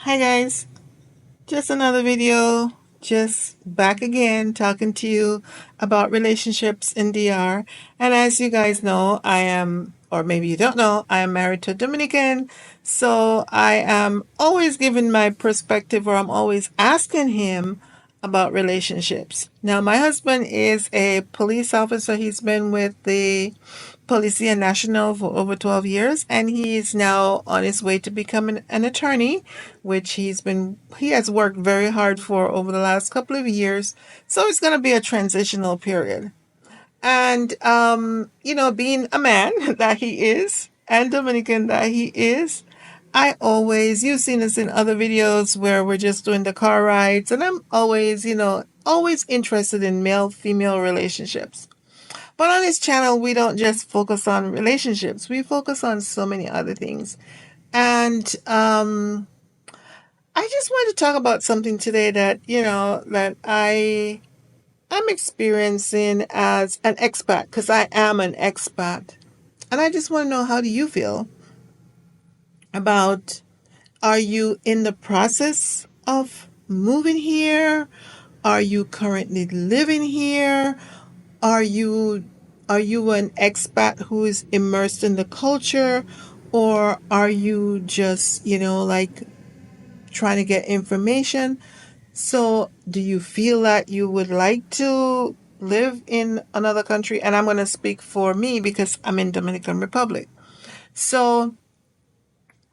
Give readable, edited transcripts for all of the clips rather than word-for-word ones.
Hi guys, just another video, just back again talking to you about relationships in DR. And as you guys know, I am, or maybe you don't know, I am married to a Dominican. So I am always giving my perspective, or I'm always asking him about relationships. Now, my husband is a police officer. He's been with the Policia National for over 12 years, and he is now on his way to becoming an attorney, which he has worked very hard for over the last couple of years. So it's going to be a transitional period. And, being a man that he is and Dominican that he is, you've seen this in other videos where we're just doing the car rides, and I'm always, always interested in male female relationships. But on this channel, we don't just focus on relationships, we focus on so many other things. And I just wanted to talk about something today that, I'm experiencing as an expat, because I am an expat. And I just want to know, how do you feel about, are you in the process of moving here? Are you currently living here? Are you an expat who is immersed in the culture, or are you just, trying to get information? So, do you feel that you would like to live in another country? And I'm going to speak for me because I'm in Dominican Republic. So,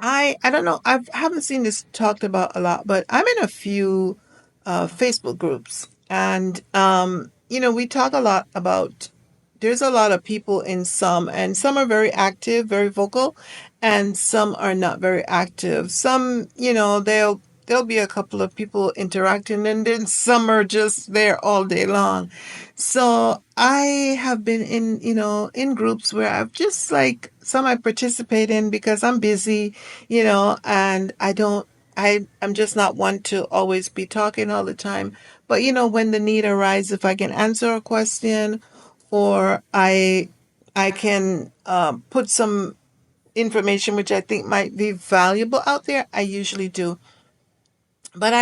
I don't know. I haven't seen this talked about a lot, but I'm in a few Facebook groups, and we talk a lot about. There's a lot of people in some, and some are very active, very vocal, and some are not very active. Some, there'll be a couple of people interacting, and then some are just there all day long. So I have been in groups where I've just like some I participate in because I'm busy, and I'm just not one to always be talking all the time. But when the need arises, if I can answer a question, or I can put some information which I think might be valuable out there, I usually do. But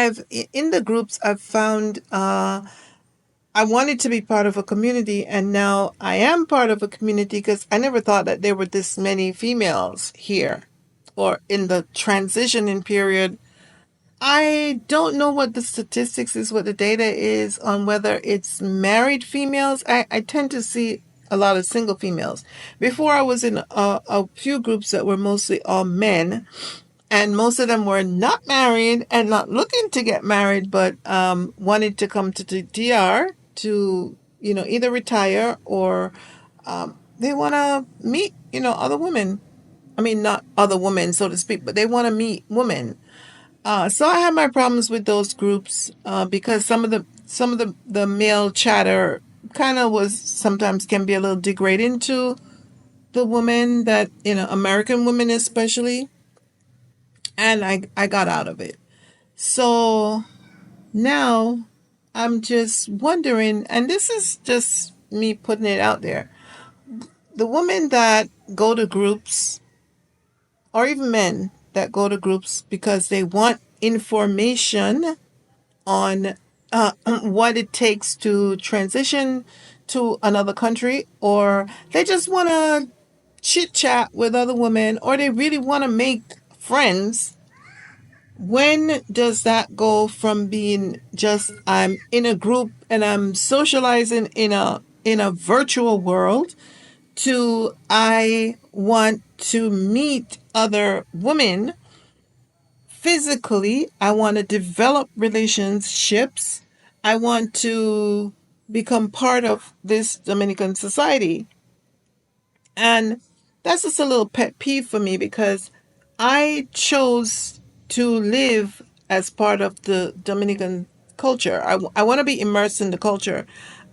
in the groups, I've found I wanted to be part of a community, and now I am part of a community because I never thought that there were this many females here or in the transitioning period. I don't know what the statistics is, what the data is on whether it's married females. I tend to see a lot of single females. Before, I was in a few groups that were mostly all men, and most of them were not married and not looking to get married, but wanted to come to the DR to, either retire or they want to meet, other women. I mean, not other women, so to speak, but they want to meet women. So I have my problems with those groups because some of the male chatter kind of was sometimes can be a little degrading to the women, that American women especially, and I got out of it. So now I'm just wondering, and this is just me putting it out there, the women that go to groups, or even men that go to groups because they want information on what it takes to transition to another country, or they just want to chit chat with other women, or they really want to make friends. When does that go from being just, I'm in a group and I'm socializing in a virtual world, to I want to meet other women physically, I want to develop relationships, I want to become part of this Dominican society. And that's just a little pet peeve for me because I chose to live as part of the Dominican culture. I want to be immersed in the culture.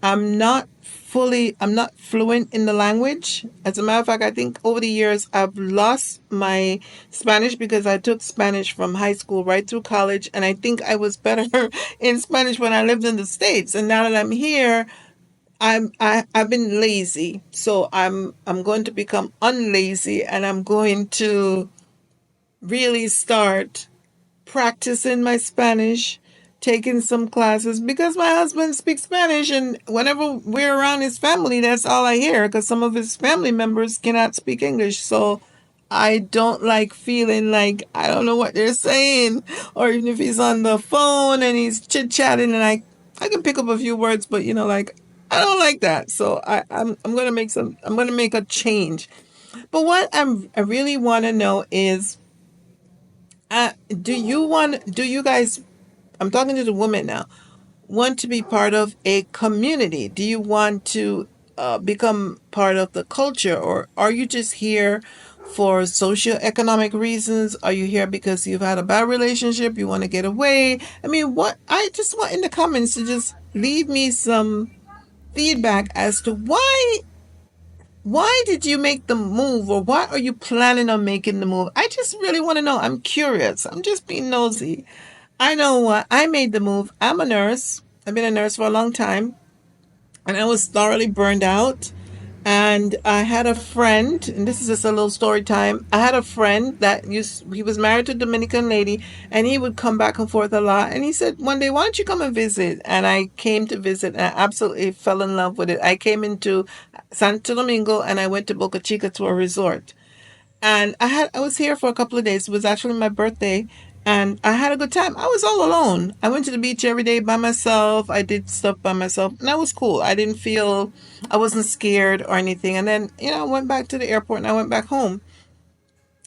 I'm not fluent in the language. As a matter of fact, I think over the years I've lost my Spanish because I took Spanish from high school right through college, and I think I was better in Spanish when I lived in the States. And now that I'm here, I've been lazy, so I'm going to become unlazy, and I'm going to really start practicing my Spanish, taking some classes because my husband speaks Spanish, and whenever we're around his family, that's all I hear because some of his family members cannot speak English. So I don't like feeling like I don't know what they're saying, or even if he's on the phone and he's chit chatting, and I can pick up a few words, but like I don't like that. So I'm gonna make I'm gonna make a change. But what I really want to know is, do you guys, I'm talking to the women now, want to be part of a community? Do you want to become part of the culture, or are you just here for socioeconomic reasons? Are you here because you've had a bad relationship, you want to get away? I mean, what I just want in the comments to just leave me some feedback as to why did you make the move, or why are you planning on making the move? I just really want to know. I'm curious. I'm just being nosy. I know what I made the move. I'm a nurse. I've been a nurse for a long time, and I was thoroughly burned out. And I had a friend, and this is just a little story time. I had a friend he was married to a Dominican lady, and he would come back and forth a lot. And he said, one day, why don't you come and visit? And I came to visit, and I absolutely fell in love with it. I came into Santo Domingo, and I went to Boca Chica to a resort. And I was here for a couple of days. It was actually my birthday, and I had a good time. I was all alone. I went to the beach every day by myself. I did stuff by myself, and that was cool. I wasn't scared or anything. And then, I went back to the airport and I went back home.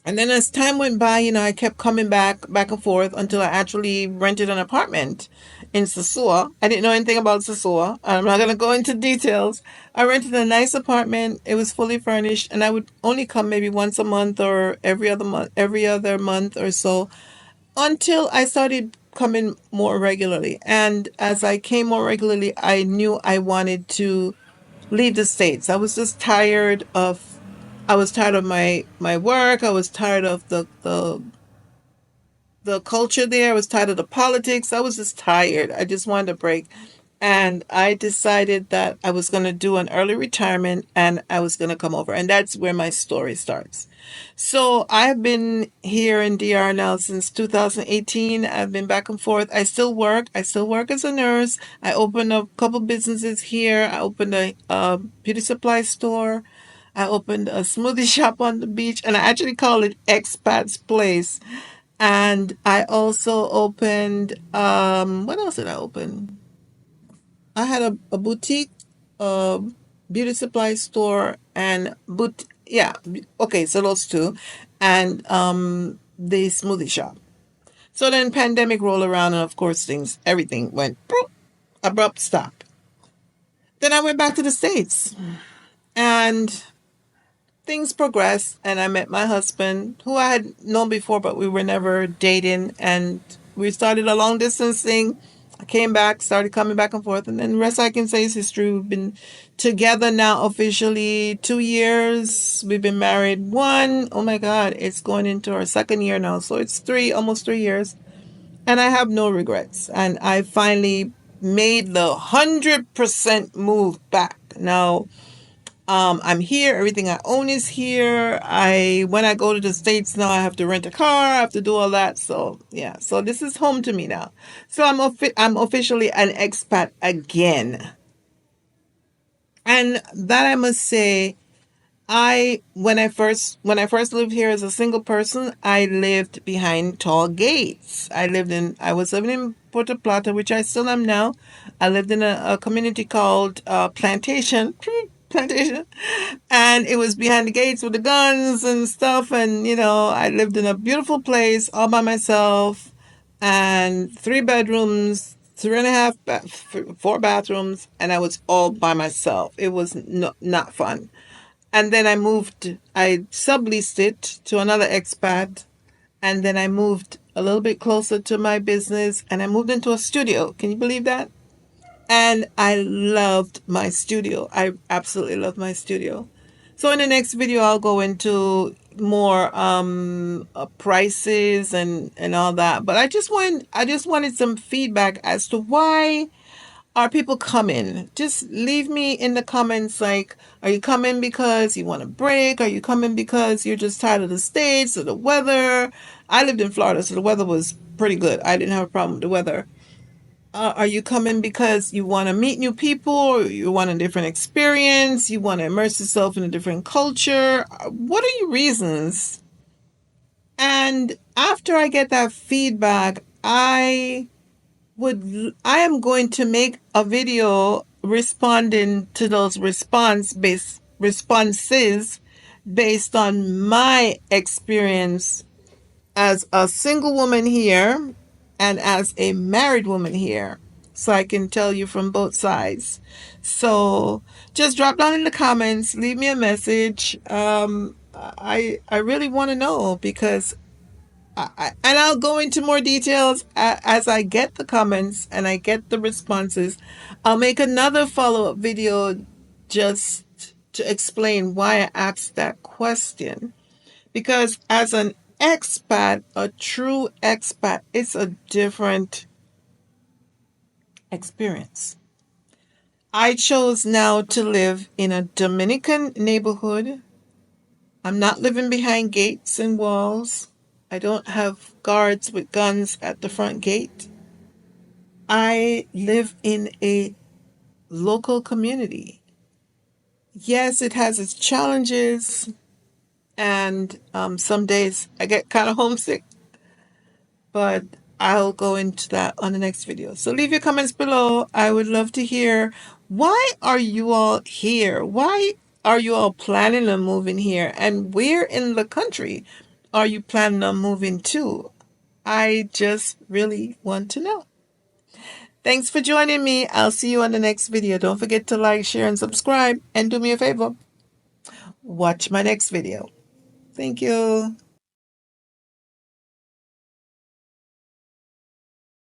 And then as time went by, I kept coming back and forth until I actually rented an apartment in Sosua. I didn't know anything about Sosua. I'm not going to go into details. I rented a nice apartment. It was fully furnished, and I would only come maybe once a month or every other month or so, until I started coming more regularly. And as I came more regularly, I knew I wanted to leave the States. I was tired of my work. I was tired of the culture there. I was tired of the politics. I was just tired. I just wanted a break. And I decided that I was going to do an early retirement and I was going to come over. And that's where my story starts. So I've been here in DR now since 2018. I've been back and forth. I still work. I still work as a nurse. I opened a couple businesses here. I opened a beauty supply store. I opened a smoothie shop on the beach, and I actually call it Expat's Place. And I also opened, what else did I open? I had a boutique, uh, beauty supply store, and yeah, okay, so those two, and the smoothie shop. So then pandemic rolled around, and of course everything went boop, abrupt stop. Then I went back to the States, and things progressed, and I met my husband, who I had known before, but we were never dating, and we started a long distance thing. I came back, started coming back and forth, and then the rest I can say is history. We've been together now officially 2 years. We've been married oh my God, it's going into our second year now. So it's almost 3 years. And I have no regrets. And I finally made the 100% move back. Now, I'm here. Everything I own is here. When I go to the States now, I have to rent a car. I have to do all that. So yeah. So this is home to me now. So I'm officially an expat again. And that I must say, when I first lived here as a single person, I lived behind tall gates. I was living in Puerto Plata, which I still am now. I lived in a community called Plantation. Plantation, and it was behind the gates with the guns and stuff. And I lived in a beautiful place all by myself, and 3 bedrooms, 3.5, 4 bathrooms, and I was all by myself. It was not fun. And then I subleased it to another expat, and then I moved a little bit closer to my business, and I moved into a studio. Can you believe that? And I loved my studio. I absolutely loved my studio. So in the next video, I'll go into more prices and all that. But I just wanted some feedback as to why are people coming. Just leave me in the comments, like, are you coming because you want a break? Are you coming because you're just tired of the States or the weather? I lived in Florida, so the weather was pretty good. I didn't have a problem with the weather. Are you coming because you want to meet new people, or you want a different experience? You want to immerse yourself in a different culture? What are your reasons? And after I get that feedback, I am going to make a video responding to those responses based on my experience as a single woman here and as a married woman here. So I can tell you from both sides. So just drop down in the comments, leave me a message. I really want to know, because and I'll go into more details as I get the comments and I get the responses. I'll make another follow-up video just to explain why I asked that question. Because as an expat, a true expat, it's a different experience. I chose now to live in a Dominican neighborhood. I'm not living behind gates and walls. I don't have guards with guns at the front gate. I live in a local community. Yes, it has its challenges, and some days I get kind of homesick, but I'll go into that on the next video. So leave your comments below. I would love to hear, why are you all here? Why are you all planning on moving here? And where in the country are you planning on moving to? I just really want to know. Thanks for joining me. I'll see you on the next video. Don't forget to like, share, and subscribe. And do me a favor, watch my next video. Thank you.